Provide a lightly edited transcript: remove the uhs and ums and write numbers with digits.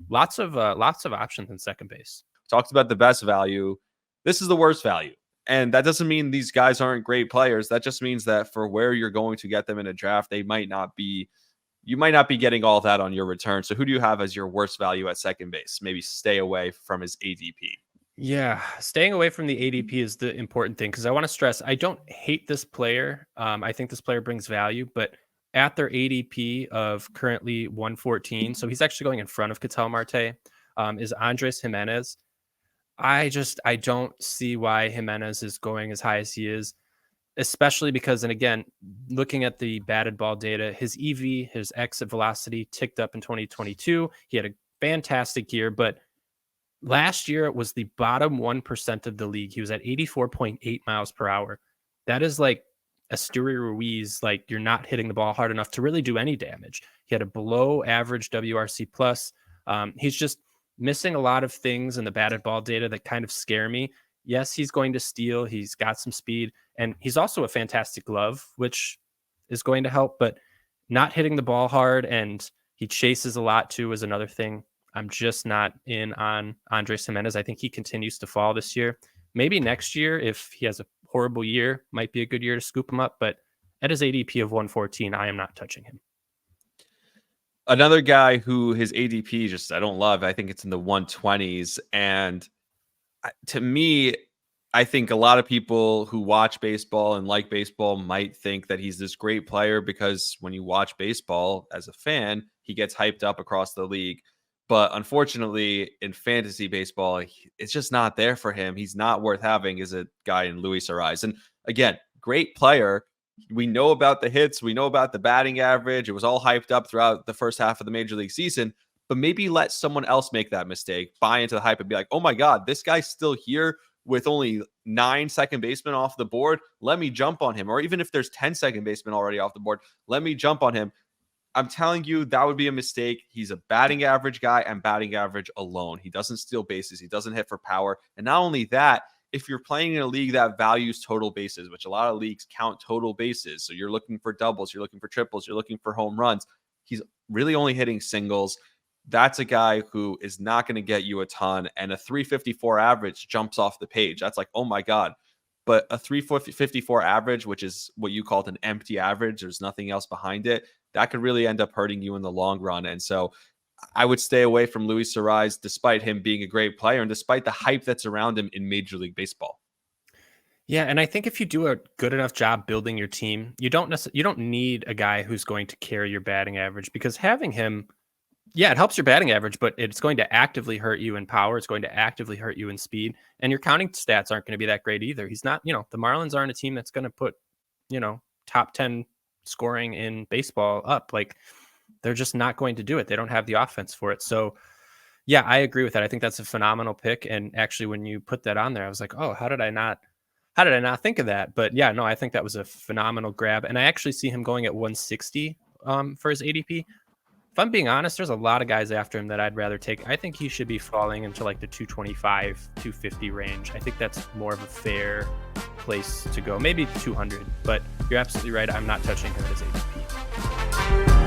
lots of options in second base. Talked about the best value. This is the worst value. And that doesn't mean these guys aren't great players. That just means that for where you're going to get them in a draft, you might not be getting all that on your return. So who do you have as your worst value at second base? Maybe stay away from his ADP. Yeah, staying away from the ADP is the important thing, because I want to stress, I don't hate this player. I think this player brings value, but at their ADP of currently 114, so he's actually going in front of Ketel Marte, is Andres Gimenez. I don't see why Jimenez is going as high as he is, especially because, and again, looking at the batted ball data, his EV, his exit velocity ticked up in 2022. He had a fantastic year, but last year it was the bottom 1% of the league. He was at 84.8 miles per hour. That is like Asturi Ruiz, like you're not hitting the ball hard enough to really do any damage. He had a below average WRC plus. He's just missing a lot of things in the batted ball data that kind of scare me. Yes, he's going to steal. He's got some speed, and he's also a fantastic glove, which is going to help, but not hitting the ball hard, and he chases a lot too is another thing. I'm just not in on Andres Gimenez. I think he continues to fall this year. Maybe next year, if he has a horrible year, might be a good year to scoop him up, but at his ADP of 114, I am not touching him. Another guy who his ADP just I don't love. I think it's in the 120s. And to me, I think a lot of people who watch baseball and like baseball might think that he's this great player because when you watch baseball as a fan, he gets hyped up across the league. But unfortunately, in fantasy baseball, it's just not there for him. He's not worth having as a guy in Luis Arraez. And again, great player. We know about the hits. We know about the batting average. It was all hyped up throughout the first half of the Major League season. But maybe let someone else make that mistake, buy into the hype and be like, oh my God, this guy's still here with only 9 second basemen off the board. Let me jump on him. Or even if there's 10 second basemen already off the board, let me jump on him. I'm telling you, that would be a mistake. He's a batting average guy and batting average alone. He doesn't steal bases. He doesn't hit for power. And not only that, if you're playing in a league that values total bases, which a lot of leagues count total bases, so you're looking for doubles, you're looking for triples, you're looking for home runs, he's really only hitting singles. That's a guy who is not going to get you a ton. And a 354 average jumps off the page. That's like, oh my God. But a 354 average, which is what you called an empty average, there's nothing else behind it, that could really end up hurting you in the long run. And so I would stay away from Luis Arraez, despite him being a great player and despite the hype that's around him in Major League Baseball. Yeah, and I think if you do a good enough job building your team, you don't need a guy who's going to carry your batting average, because having him, yeah, it helps your batting average, but it's going to actively hurt you in power. It's going to actively hurt you in speed, and your counting stats aren't going to be that great either. He's not, the Marlins aren't a team that's going to put, top 10 scoring in baseball up. Like, they're just not going to do it. They don't have the offense for it. So yeah, I agree with that. I think that's a phenomenal pick. And actually, when you put that on there, I was like, oh, how did I not think of that? But yeah, no, I think that was a phenomenal grab. And I actually see him going at 160 for his ADP. If I'm being honest, there's a lot of guys after him that I'd rather take. I think he should be falling into like the 225, 250 range. I think that's more of a fair place to go. Maybe 200, but you're absolutely right. I'm not touching him at his ADP.